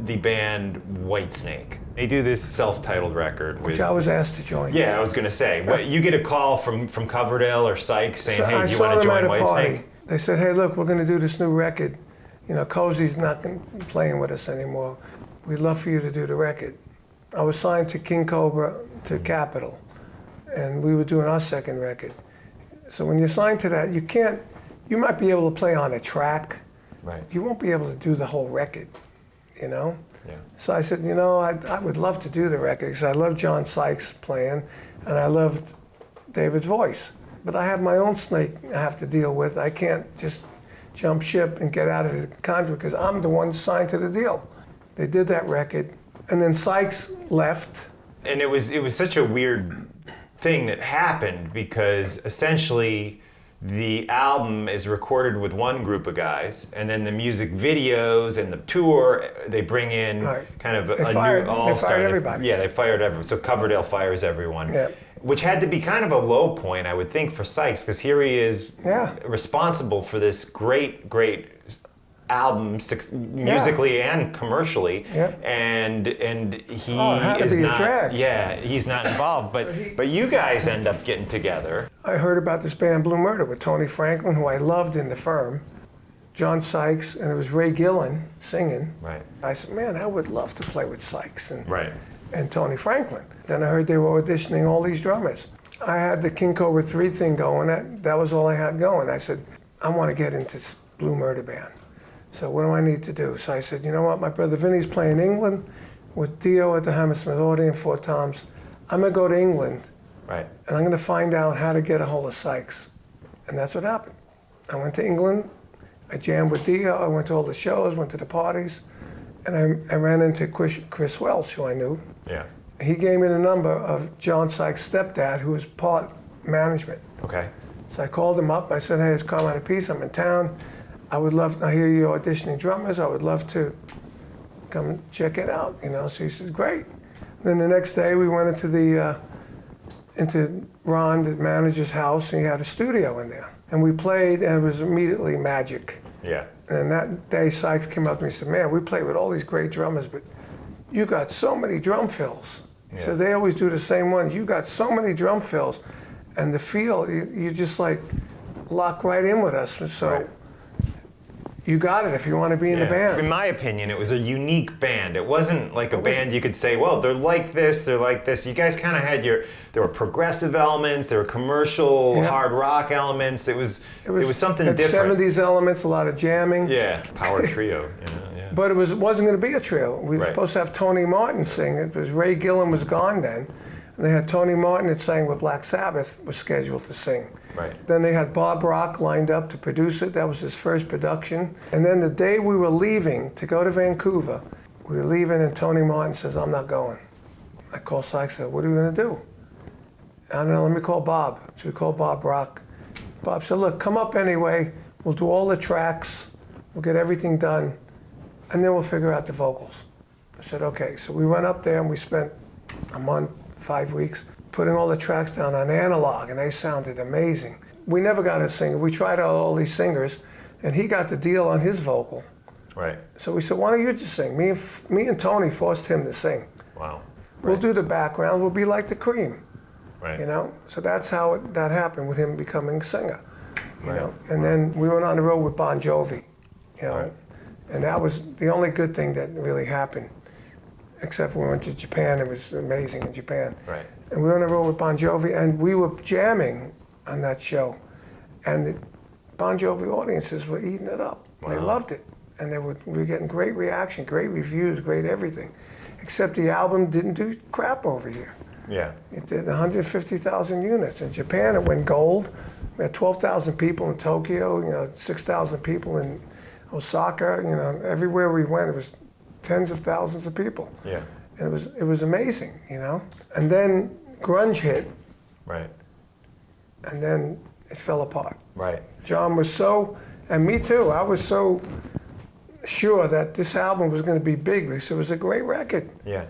the band Whitesnake. They do this self-titled record. Which I was asked to join. Yeah, I was going to say. You get a call from Coverdale or Sykes saying, hey, do you want to join Whitesnake? They said, hey, look, we're going to do this new record. You know, Cozy's not playing with us anymore. We'd love for you to do the record. I was signed to King Cobra, to Capitol, and we were doing our second record. So when you're signed to that, you might be able to play on a track. Right. You won't be able to do the whole record, you know? Yeah. So I said, you know, I would love to do the record because I love John Sykes playing and I loved David's voice. But I have my own snake I have to deal with. I can't just jump ship and get out of the contract because I'm the one signed to the deal. They did that record and then Sykes left. And it was such a weird thing that happened because essentially the album is recorded with one group of guys, and then the music videos and the tour, they bring in kind of a new all-star. They fired everybody. They fired everyone. So Coverdale fires everyone. Yeah. Which had to be kind of a low point, I would think, for Sykes, because here he is responsible for this great album musically and commercially, and he is not. Yeah, he's not involved. But you guys end up getting together. I heard about this band Blue Murder with Tony Franklin, who I loved in the Firm, John Sykes, and it was Ray Gillen singing. Right. I said, man, I would love to play with Sykes and Tony Franklin. Then I heard they were auditioning all these drummers. I had the King Cobra 3 thing going. That was all I had going. I said, I want to get into this Blue Murder band. So what do I need to do? So I said, you know what, my brother Vinny's playing England with Dio at the Hammersmith Odeon 4 times. I'm gonna go to England, and I'm gonna find out how to get a hold of Sykes. And that's what happened. I went to England, I jammed with Dio, I went to all the shows, went to the parties, and I ran into Chris Welch, who I knew. Yeah. He gave me the number of John Sykes' stepdad, who was part management. Okay. So I called him up, I said, hey, it's Carmine Appice, I'm in town. I hear you auditioning drummers. I would love to come check it out, you know. So he said, great. Then the next day we went into Ron, the manager's house, and he had a studio in there. And we played, and it was immediately magic. Yeah. And that day Sykes came up to me and said, man, we played with all these great drummers, but you got so many drum fills. Yeah. So they always do the same ones. You got so many drum fills, and the feel, you just like lock right in with us. So. You got it if you want to be in the band. In my opinion, it was a unique band. It wasn't like a band you could say, well, they're like this, they're like this. You guys kind of had there were progressive elements, there were commercial hard rock elements. It was something different. 70s elements, a lot of jamming. Yeah, power trio. But it wasn't going to be a trio. We were supposed to have Tony Martin sing. It was Ray Gillen was gone then. And they had Tony Martin that sang with Black Sabbath was scheduled to sing. Right. Then they had Bob Rock lined up to produce it. That was his first production. And then the day we were leaving to go to Vancouver, we were leaving and Tony Martin says, I'm not going. I called Sykes and said, what are we going to do? I don't know, let me call Bob. So we called Bob Rock. Bob said, look, come up anyway. We'll do all the tracks. We'll get everything done. And then we'll figure out the vocals. I said, okay. So we went up there and we spent a month, 5 weeks, putting all the tracks down on analog, and they sounded amazing. We never got a singer. We tried out all these singers, and he got the deal on his vocal. Right. So we said, why don't you just sing? Me and Tony forced him to sing. Wow. We'll do the background. We'll be like the Cream. Right. You know? So that's how that happened with him becoming singer. You know? And then we went on the road with Bon Jovi. You know? And that was the only good thing that really happened. Except when we went to Japan, it was amazing in Japan. Right. And we were on the road with Bon Jovi, and we were jamming on that show. And the Bon Jovi audiences were eating it up. Wow. They loved it. And we were getting great reaction, great reviews, great everything. Except the album didn't do crap over here. Yeah. It did 150,000 units. In Japan, it went gold. We had 12,000 people in Tokyo, 6,000 people in Osaka. Everywhere we went, it was tens of thousands of people. Yeah. And it was amazing, And then grunge hit. Right. And then it fell apart. Right. John was and me too, I was so sure that this album was going to be big because it was a great record. Yeah.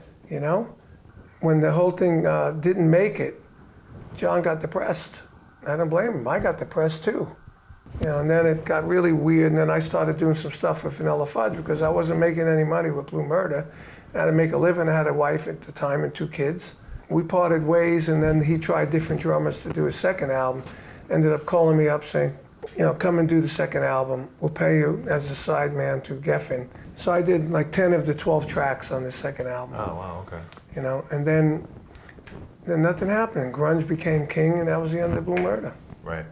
When the whole thing didn't make it, John got depressed. I don't blame him. I got depressed too. You know, and then it got really weird, and then I started doing some stuff for Vanilla Fudge because I wasn't making any money with Blue Murder. I had to make a living. I had a wife at the time and 2 kids. We parted ways, and then he tried different drummers to do his second album. Ended up calling me up saying, you know, come and do the second album. We'll pay you as a sideman to Geffen. So I did like 10 of the 12 tracks on the second album. Oh, wow, okay. You know, and then nothing happened. Grunge became king, and that was the end of Blue Murder. Right.